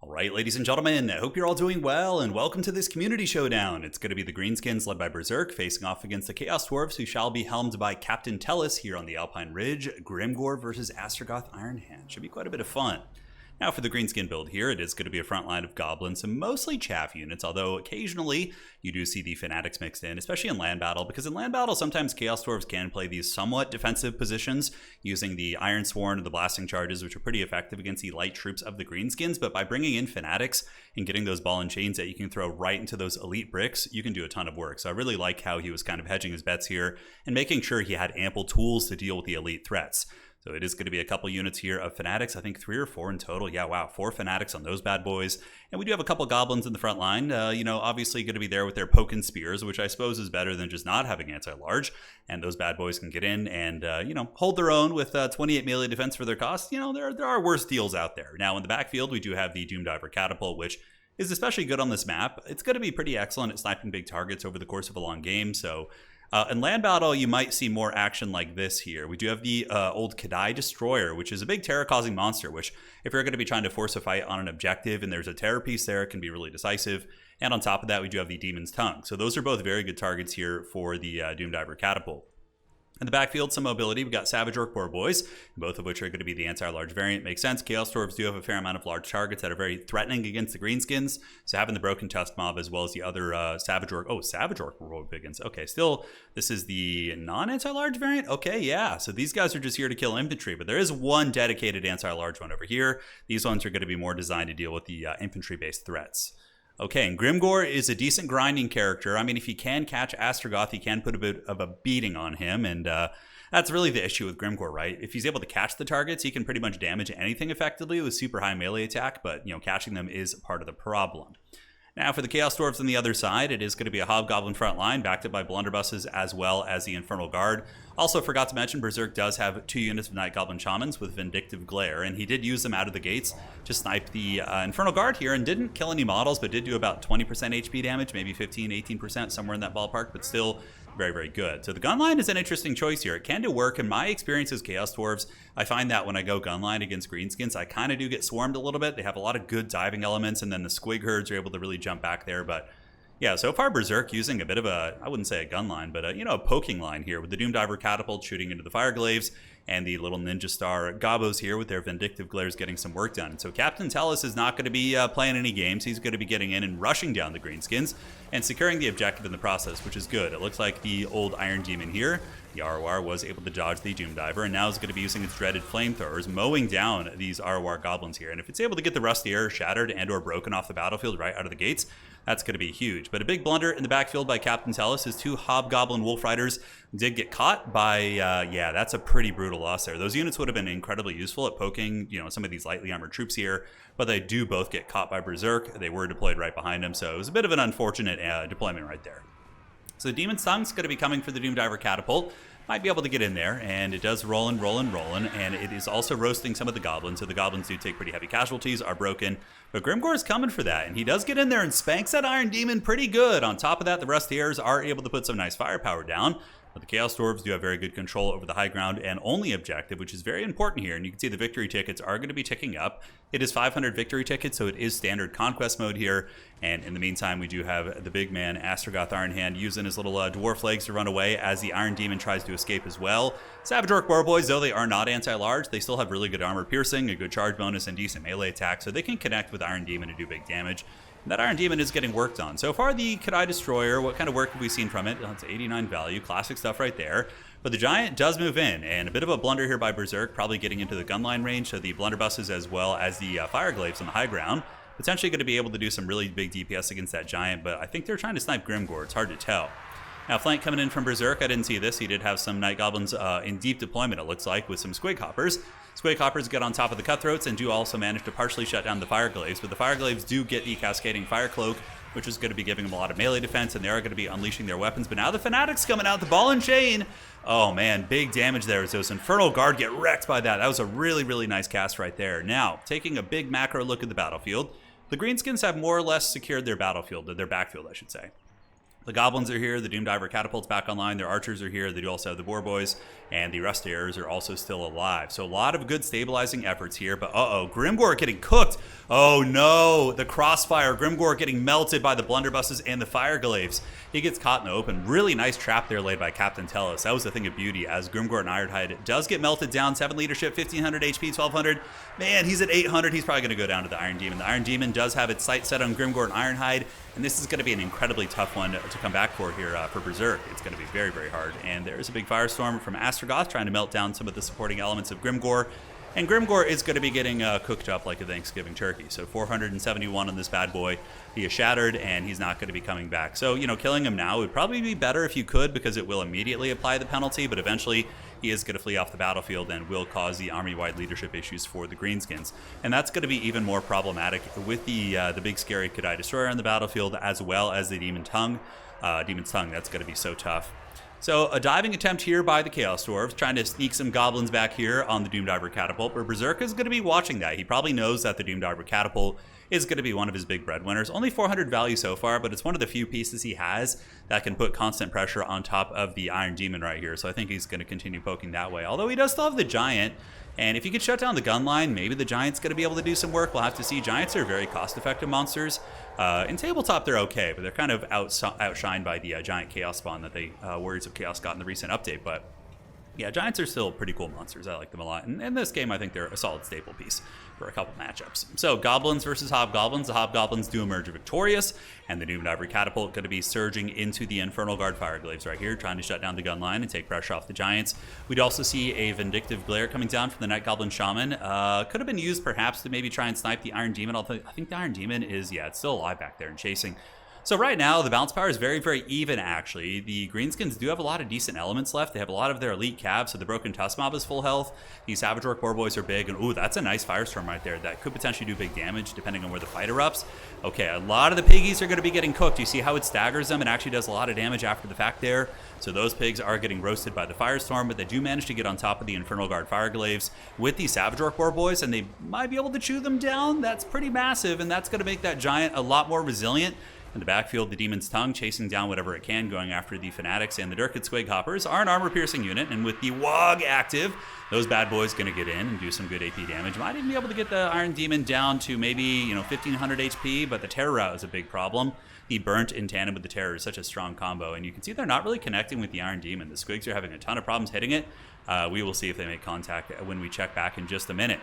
All right, ladies and gentlemen, I hope you're all doing well, and welcome to this community showdown. It's going to be the Greenskins led by Berserk facing off against the Chaos Dwarves, who shall be helmed by Captain Tellus here on the Alpine Ridge. Grimgor versus Astragoth Ironhand. Should be quite a bit of fun. Now for the Greenskin build here, it is going to be a front line of goblins and mostly chaff units, although occasionally you do see the fanatics mixed in, especially in land battle, because in land battle sometimes Chaos Dwarves can play these somewhat defensive positions using the Iron Sworn and the blasting charges, which are pretty effective against the light troops of the Greenskins, but by bringing in fanatics and getting those ball and chains that you can throw right into those elite bricks, you can do a ton of work. So I really like how he was kind of hedging his bets here and making sure he had ample tools to deal with the elite threats. So it is going to be a couple units here of fanatics, I think 3 or 4 in total. Yeah, wow, 4 fanatics on those bad boys. And we do have a couple goblins in the front line, obviously going to be there with their poke and spears, which I suppose is better than just not having anti-large. And those bad boys can get in and, hold their own with 28 melee defense for their cost. There are worse deals out there. Now in the backfield, we do have the Doomdiver Catapult, which is especially good on this map. It's going to be pretty excellent at sniping big targets over the course of a long game, so... in land battle, you might see more action like this here. We do have the old Kadai Destroyer, which is a big terror-causing monster, which if you're going to be trying to force a fight on an objective and there's a terror piece there, it can be really decisive. And on top of that, we do have the Demon's Tongue. So those are both very good targets here for the Doomdiver Catapult. In the backfield, some mobility. We've got Savage Orc Boar Boys, both of which are going to be the anti-large variant. Makes sense. Chaos Dwarves do have a fair amount of large targets that are very threatening against the Greenskins. So having the Broken Tusk Mob as well as the other Savage Orc. Oh, Savage Orc Boar Biggins. Okay, still, this is the non-anti-large variant? Okay, yeah. So these guys are just here to kill infantry, but there is one dedicated anti-large one over here. These ones are going to be more designed to deal with the infantry-based threats. Okay, and Grimgor is a decent grinding character. I mean, if he can catch Astragoth, he can put a bit of a beating on him, and that's really the issue with Grimgor, right? If he's able to catch the targets, he can pretty much damage anything effectively with super high melee attack, but, catching them is part of the problem. Now, for the Chaos Dwarves on the other side, it is going to be a Hobgoblin front line, backed up by Blunderbusses as well as the Infernal Guard. Also, forgot to mention, Berserk does have 2 units of Night Goblin Shamans with Vindictive Glare, and he did use them out of the gates to snipe the Infernal Guard here, and didn't kill any models, but did do about 20% HP damage, maybe 15, 18%, somewhere in that ballpark, but still very, very good. So the gunline is an interesting choice here. It can do work. In my experience as Chaos Dwarves, I find that when I go gunline against Greenskins, I kind of do get swarmed a little bit. They have a lot of good diving elements, and then the Squig Herds are able to really jump back there, but yeah, so far Berserk using a bit of a, I wouldn't say a gun line, but a poking line here with the Doomdiver Catapult shooting into the Fireglaves and the little Ninja Star Gobos here with their Vindictive Glares getting some work done. So Captain Tellus is not going to be playing any games. He's going to be getting in and rushing down the Greenskins and securing the objective in the process, which is good. It looks like the old Iron Demon here, the ROR, was able to dodge the Doomdiver, and now is going to be using its dreaded flamethrowers, mowing down these ROR goblins here. And if it's able to get the Rusty Air shattered and or broken off the battlefield right out of the gates, that's going to be huge. But a big blunder in the backfield by Captain Tellus. His 2 Hobgoblin Wolf Riders did get caught by, yeah, that's a pretty brutal loss there. Those units would have been incredibly useful at poking, some of these lightly armored troops here, but they do both get caught by Berserk. They were deployed right behind him, so it was a bit of an unfortunate deployment right there. So the Demon's Tongue's going to be coming for the Doomdiver Catapult. Might be able to get in there, and it does rollin', and it is also roasting some of the goblins, so the goblins do take pretty heavy casualties, are broken, but Grimgor is coming for that, and he does get in there and spanks that Iron Demon pretty good. On top of that, the Rustiers are able to put some nice firepower down, but the Chaos Dwarves do have very good control over the high ground and only objective, which is very important here, and you can see the victory tickets are going to be ticking up. It is 500 victory tickets, so it is standard conquest mode here, and in the meantime, we do have the big man, Astragoth Ironhand, using his little dwarf legs to run away as the Iron Demon tries to escape as well. Savage Orc Boar Boys, though they are not anti-large, they still have really good armor piercing, a good charge bonus, and decent melee attack, so they can connect with Iron Demon and do big damage. That Iron Demon is getting worked on. So far, the Kadai Destroyer, what kind of work have we seen from it? It's 89 value, classic stuff right there. But the Giant does move in, and a bit of a blunder here by Berserk, probably getting into the gunline range, so the Blunderbusses as well as the Fireglaves on the high ground, potentially going to be able to do some really big DPS against that Giant, but I think they're trying to snipe Grimgor. It's hard to tell. Now, flank coming in from Berserk, I didn't see this. He did have some Night Goblins in deep deployment, it looks like, with some Squig Hoppers. Squig Hoppers get on top of the Cutthroats and do also manage to partially shut down the Fireglaves, but the Fireglaves do get the Cascading Fire Cloak, which is going to be giving them a lot of melee defense, and they are going to be unleashing their weapons. But now the Fanatics coming out, the Ball and Chain. Oh man, big damage there as those Infernal Guard get wrecked by that. That was a really, really nice cast right there. Now, taking a big macro look at the battlefield, the Greenskins have more or less secured their battlefield, their backfield, I should say. The Goblins are here, the Doomdiver Catapult's back online, their Archers are here, they do also have the Boar Boys, and the Rusty-Arrows are also still alive. So a lot of good stabilizing efforts here, but Grimgor getting cooked. Oh no, the Crossfire, Grimgor getting melted by the Blunderbusses and the Fireglaves. He gets caught in the open. Really nice trap there laid by Captain Tellus. That was a thing of beauty as Grimgor and Ironhide does get melted down. 7 leadership, 1500 HP, 1200. Man, he's at 800. He's probably going to go down to the Iron Demon. The Iron Demon does have its sight set on Grimgor and Ironhide, and this is going to be an incredibly tough one to come back for here for Berserk. It's going to be very, very hard. And there's a big Firestorm from Astragoth trying to melt down some of the supporting elements of Grimgor. And Grimgor is going to be getting cooked up like a Thanksgiving turkey. So 471 on this bad boy. He is shattered, and he's not going to be coming back. So, killing him now would probably be better if you could, because it will immediately apply the penalty, but eventually he is going to flee off the battlefield and will cause the army-wide leadership issues for the Greenskins. And that's going to be even more problematic with the big scary Kadai Destroyer on the battlefield, as well as the Demon Tongue. Demon's Tongue, that's going to be so tough. So a diving attempt here by the Chaos Dwarves, trying to sneak some goblins back here on the Doomdiver Catapult, but Berserk is going to be watching that. He probably knows that the Doomdiver Catapult is going to be one of his big breadwinners. Only 400 value so far, but it's one of the few pieces he has that can put constant pressure on top of the Iron Demon right here, so I think he's going to continue poking that way. Although he does still have the Giant, and if you could shut down the gun line, maybe the Giant's going to be able to do some work. We'll have to see. Giants are very cost-effective monsters. In tabletop, they're okay, but they're kind of outshined by the Giant Chaos spawn that they Warriors of Chaos got in the recent update. But yeah, Giants are still pretty cool monsters. I like them a lot. And in this game, I think they're a solid staple piece for a couple matchups. So Goblins versus Hobgoblins. The Hobgoblins do emerge victorious, and the Doomdiver Catapult going to be surging into the Infernal Guard Fireglaves right here, trying to shut down the gun line and take pressure off the Giants. We'd also see a Vindictive Glare coming down from the Night Goblin Shaman. Could have been used perhaps to maybe try and snipe the Iron Demon, although I think the Iron Demon is, it's still alive back there and chasing. So right now, the bounce power is very, very even, actually. The Greenskins do have a lot of decent elements left. They have a lot of their elite cav, so the Broken Tusk Mob is full health. These Savage Orc Boar Boys are big, and ooh, that's a nice Firestorm right there. That could potentially do big damage, depending on where the fight erupts. Okay, a lot of the piggies are going to be getting cooked. You see how it staggers them and actually does a lot of damage after the fact there. So those pigs are getting roasted by the Firestorm, but they do manage to get on top of the Infernal Guard Fireglaves with these Savage Orc Boar Boys, and they might be able to chew them down. That's pretty massive, and that's going to make that Giant a lot more resilient. In the backfield, the Demon's Tongue chasing down whatever it can, going after the Fanatics, and the Dirked Squig Hoppers are an armor-piercing unit, and with the Wog active, those bad boys going to get in and do some good AP damage. Might even be able to get the Iron Demon down to maybe 1500 HP, but the Terror Route is a big problem. The Burnt in tandem with the Terror is such a strong combo, and you can see they're not really connecting with the Iron Demon. The Squigs are having a ton of problems hitting it. We will see if they make contact when we check back in just a minute.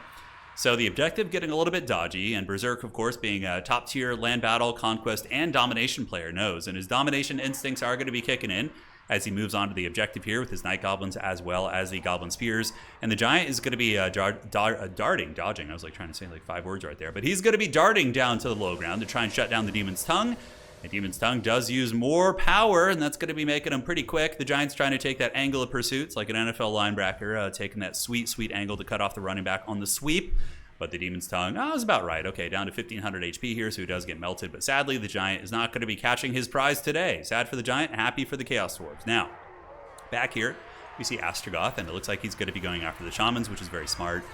So the objective getting a little bit dodgy, and Berserk, of course, being a top-tier land battle, conquest, and domination player knows, and his domination instincts are going to be kicking in as he moves on to the objective here with his Night Goblins as well as the Goblin Spears. And the Giant is going to be dodging. I was like trying to say like 5 words right there, but he's going to be darting down to the low ground to try and shut down the Demon's Tongue. The Demon's Tongue does use more power, and that's going to be making him pretty quick. The Giant's trying to take that angle of pursuit. It's like an NFL linebacker taking that sweet, sweet angle to cut off the running back on the sweep. But the Demon's Tongue, was about right. Okay, down to 1500 HP here, so he does get melted. But sadly, the Giant is not going to be catching his prize today. Sad for the Giant, happy for the Chaos Dwarves. Now, back here, we see Astragoth, and it looks like he's going to be going after the Shamans, which is very smart.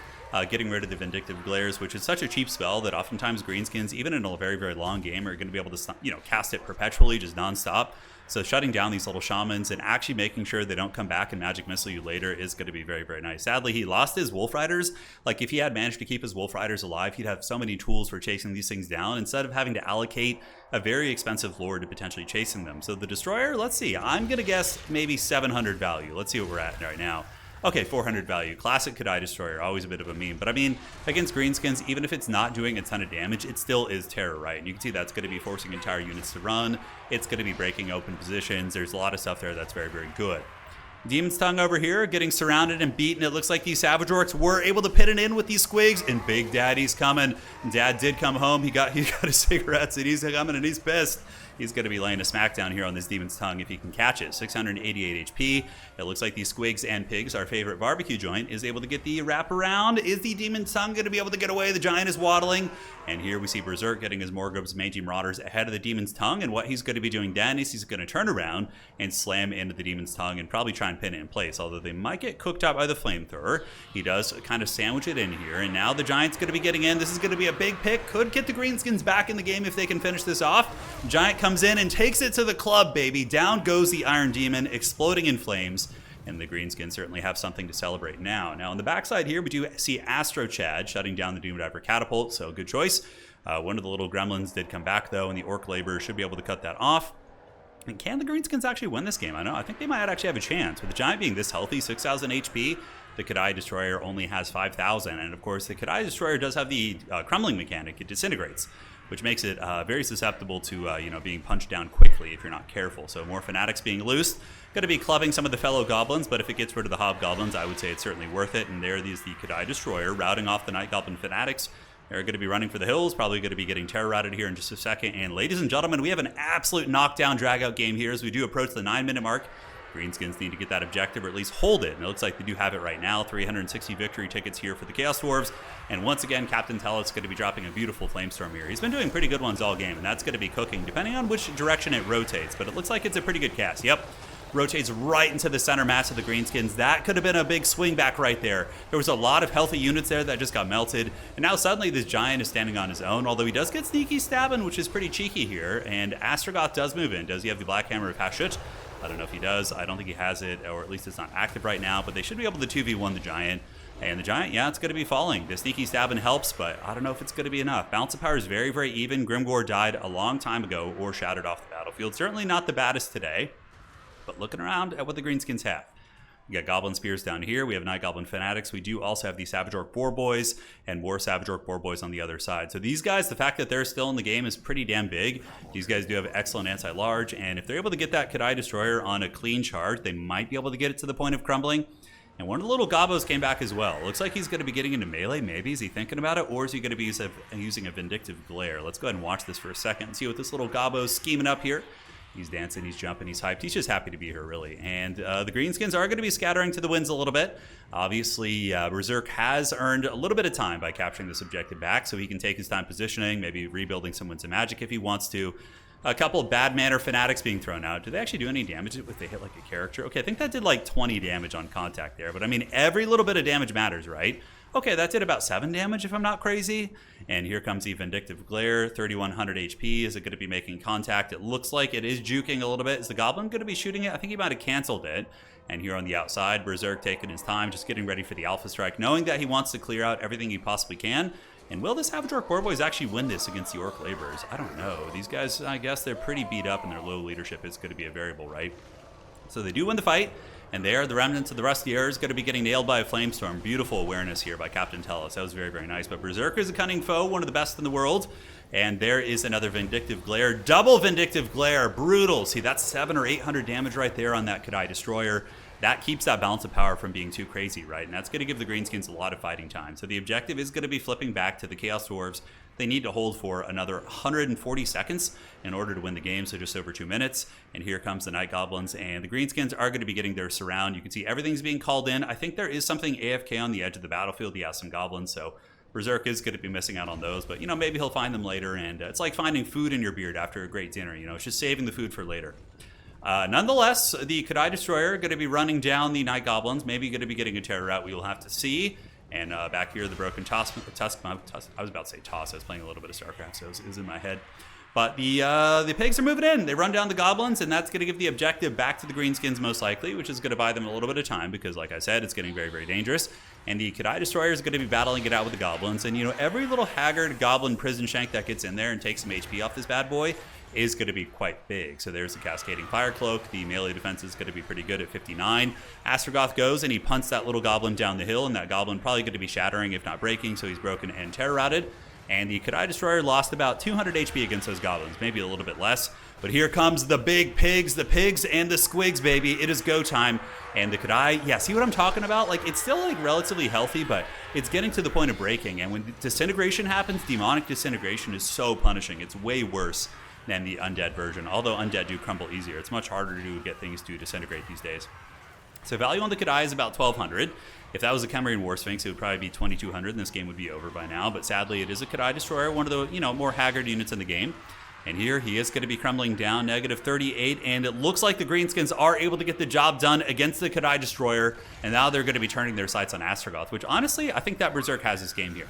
Getting rid of the Vindictive Glares, which is such a cheap spell that oftentimes Greenskins, even in a very, very long game, are going to be able to cast it perpetually, just nonstop. So shutting down these little Shamans and actually making sure they don't come back and Magic Missile you later is going to be very, very nice. Sadly, he lost his Wolf Riders. Like, if he had managed to keep his Wolf Riders alive, he'd have so many tools for chasing these things down instead of having to allocate a very expensive lord to potentially chasing them. So the Destroyer, let's see. I'm going to guess maybe 700 value. Let's see what we're at right now. Okay, 400 value. Classic Kadai Destroyer, always a bit of a meme. But I mean, against Greenskins, even if it's not doing a ton of damage, it still is terror, right? And you can see that's going to be forcing entire units to run. It's going to be breaking open positions. There's a lot of stuff there that's very, very good. Demon's Tongue over here, getting surrounded and beaten. It looks like these Savage Orcs were able to pit it in with these Squigs, and Big Daddy's coming. Dad did come home. He got his cigarettes, and he's coming, and he's pissed. He's going to be laying a smackdown here on this Demon's Tongue if he can catch it. 688 HP. It looks like these Squigs and Pigs, our favorite barbecue joint, is able to get the wraparound. Is the Demon's Tongue going to be able to get away? The Giant is waddling. And here we see Berserk getting his Morgub's Mangy Marauders ahead of the Demon's Tongue. And what he's going to be doing then is he's going to turn around and slam into the Demon's Tongue and probably try and pin it in place. Although they might get cooked out by the Flamethrower. He does kind of sandwich it in here. And now the Giant's going to be getting in. This is going to be a big pick. Could get the Greenskins back in the game if they can finish this off. Giant comes comes in and takes it to the club, baby. Down goes the Iron Demon, exploding in flames. And the Greenskins certainly have something to celebrate now. Now, on the backside here, we do see Astro Chad shutting down the Doom Diver Catapult, so good choice. One of the little gremlins did come back, though, and the Orc Labor should be able to cut that off. And can the Greenskins actually win this game? I think they might actually have a chance. With the Giant being this healthy, 6,000 HP, the Kadai Destroyer only has 5,000. And, of course, the Kadai Destroyer does have the crumbling mechanic. It disintegrates, which makes it very susceptible to being punched down quickly if you're not careful. So more Fanatics being loosed. Going to be clubbing some of the fellow goblins, but if it gets rid of the Hobgoblins, I would say it's certainly worth it. And there is the Kadai Destroyer routing off the Night Goblin Fanatics. They're going to be running for the hills, probably going to be getting terror-routed here in just a second. And ladies and gentlemen, we have an absolute knockdown, drag-out game here as we do approach the 9-minute mark. Greenskins need to get that objective or at least hold it. And it looks like they do have it right now. 360 victory tickets here for the Chaos Dwarves. And once again, Captain Tellus is going to be dropping a beautiful Flamestorm here. He's been doing pretty good ones all game, and that's going to be cooking depending on which direction it rotates. But it looks like it's a pretty good cast. Yep. Rotates right into the center mass of the Greenskins. That could have been a big swing back right there. There was a lot of healthy units there that just got melted. And now suddenly this Giant is standing on his own, although he does get sneaky stabbing, which is pretty cheeky here. And Astrogoth does move in. Does he have the Black Hammer of Hashut? I don't know if he does. I don't think he has it, or at least it's not active right now. But they should be able to 2v1 the Giant. And the Giant, yeah, it's going to be falling. The sneaky stabbing helps, but I don't know if it's going to be enough. Balance of power is very, very even. Grimgor died a long time ago or shattered off the battlefield. Certainly not the baddest today. But looking around at what the Greenskins have. We got Goblin Spears down here. We have Night Goblin Fanatics. We do also have the Savage Orc Boar Boys and more Savage Orc Boar Boys on the other side. So these guys, the fact that they're still in the game is pretty damn big. These guys do have excellent anti-large, and if they're able to get that Kadai Destroyer on a clean charge, they might be able to get it to the point of crumbling. And one of the little Gobbos came back as well. Looks like he's going to be getting into melee. Maybe. Is he thinking about it? Or is he going to be using a Vindictive Glare? Let's go ahead and watch this for a second and see what this little Gobbo's scheming up here. He's dancing, he's jumping, he's hyped. He's just happy to be here, really. And the Greenskins are going to be scattering to the winds a little bit. Obviously, Berserk has earned a little bit of time by capturing this objective back, so he can take his time positioning, maybe rebuilding some Winds of Magic if he wants to. A couple of Bad Manner Fanatics being thrown out. Do they actually do any damage if they hit like a character? Okay, I think that did like 20 damage on contact there. But I mean, every little bit of damage matters, right? Okay, that did about 7 damage if I'm not crazy. And here comes the Vindictive Glare, 3,100 HP. Is it going to be making contact? It looks like it is juking a little bit. Is the Goblin going to be shooting it? I think he might have canceled it. And here on the outside, Berserk taking his time, just getting ready for the Alpha Strike, knowing that he wants to clear out everything he possibly can. And will the Savage Orc Boar Boys actually win this against the Orc Laborers? I don't know. These guys, I guess they're pretty beat up and their low leadership is going to be a variable, right? So they do win the fight. And there, the remnants of the Rusty Air is going to be getting nailed by a Flamestorm. Beautiful awareness here by Captain Tellus. That was very, very nice. But Berserker is a cunning foe, one of the best in the world. And there is another Vindictive Glare. Double Vindictive Glare. Brutal. See, that's 700 or 800 damage right there on that Kadai Destroyer. That keeps that balance of power from being too crazy, right? And that's going to give the Greenskins a lot of fighting time. So the objective is going to be flipping back to the Chaos Dwarves. They need to hold for another 140 seconds in order to win the game, so just over 2 minutes. And here comes the Night Goblins, and the Greenskins are going to be getting their surround. You can see everything's being called in. I think there is something AFK on the edge of the battlefield. He has some Goblins, so Berserk is going to be missing out on those. But, maybe he'll find them later, and it's like finding food in your beard after a great dinner. It's just saving the food for later. Nonetheless, the Kadai Destroyer going to be running down the Night Goblins, maybe going to be getting a terror out. We will have to see. And back here, the Broken Tusk. I was about to say Toss. I was playing a little bit of StarCraft, so it was in my head. But the pigs are moving in. They run down the Goblins, and that's going to give the objective back to the Greenskins most likely, which is going to buy them a little bit of time because, like I said, it's getting very, very dangerous. And the Kadai Destroyer is going to be battling it out with the Goblins. And, every little haggard Goblin prison shank that gets in there and takes some HP off this bad boy is going to be quite big. So there's the Cascading Fire Cloak. The melee defense is going to be pretty good at 59. Astrogoth goes and he punts that little goblin down the hill, and that goblin probably going to be shattering if not breaking, so he's broken and terror-routed. And the Kadai Destroyer lost about 200 HP against those goblins, maybe a little bit less. But here comes the big pigs, and the squigs, baby. It is go time. And the Kadai, yeah, see what I'm talking about? Like, it's still, relatively healthy, but it's getting to the point of breaking. And when disintegration happens, demonic disintegration is so punishing. It's way worse than the undead version, although undead do crumble easier. It's much harder to get things to disintegrate these days. So value on the Kadai is about 1,200. If that was a Khemerian War Sphinx, it would probably be 2,200, and this game would be over by now. But sadly, it is a Kadai Destroyer, one of the more haggard units in the game. And here he is going to be crumbling down, negative 38, and it looks like the Greenskins are able to get the job done against the Kadai Destroyer, and now they're going to be turning their sights on Astrogoth, which honestly, I think that Berserk has this game here.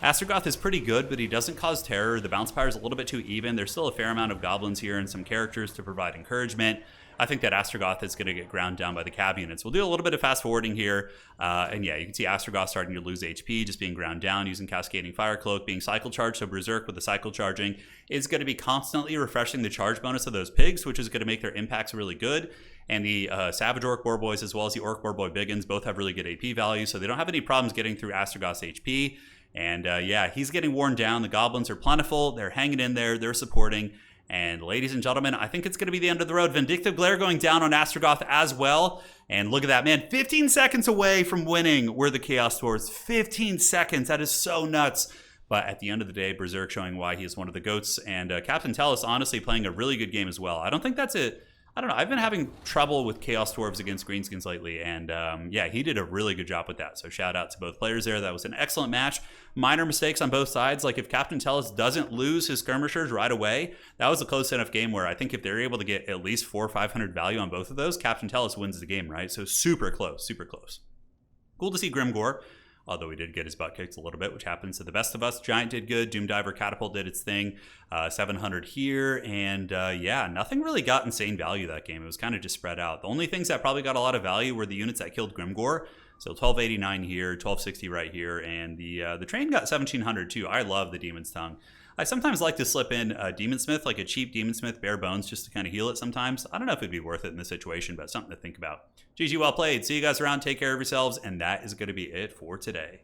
Astrogoth is pretty good, but he doesn't cause terror. The bounce power is a little bit too even. There's still a fair amount of goblins here and some characters to provide encouragement. I think that Astrogoth is going to get ground down by the cab units. We'll do a little bit of fast forwarding here. And yeah, you can see Astrogoth starting to lose HP, just being ground down, using Cascading Fire Cloak, being cycle charged. So Berserk with the cycle charging is going to be constantly refreshing the charge bonus of those pigs, which is going to make their impacts really good. And the Savage Orc Boar Boys, as well as the Orc Boar Boy Biggins, both have really good AP value, so they don't have any problems getting through Astrogoth's HP. And yeah, he's getting worn down. The goblins are plentiful. They're hanging in there. They're supporting. And ladies and gentlemen, I think it's going to be the end of the road. Vindictive Glare going down on Astrogoth as well. And look at that, man. 15 seconds away from winning were the Chaos Dwarves. 15 seconds. That is so nuts. But at the end of the day, Berserk showing why he is one of the GOATs. And Captain Tellus honestly playing a really good game as well. I don't think that's it. I don't know. I've been having trouble with Chaos Dwarves against Greenskins lately, and yeah, he did a really good job with that. So shout out to both players there. That was an excellent match. Minor mistakes on both sides. Like if Captain Tellus doesn't lose his skirmishers right away, that was a close enough game where I think if they're able to get at least 400 or 500 value on both of those, Captain Tellus wins the game, right? So super close, super close. Cool to see Grimgor. Although he did get his butt kicked a little bit, which happens to the best of us. Giant did good. Doom Diver Catapult did its thing. 700 here. And yeah, nothing really got insane value that game. It was kind of just spread out. The only things that probably got a lot of value were the units that killed Grimgor. So 1289 here, 1260 right here. And the train got 1700 too. I love the Demon's Tongue. I sometimes like to slip in a Demon Smith, like a cheap Demon Smith, bare bones, just to kind of heal it sometimes. I don't know if it'd be worth it in this situation, but something to think about. GG, well played. See you guys around. Take care of yourselves. And that is going to be it for today.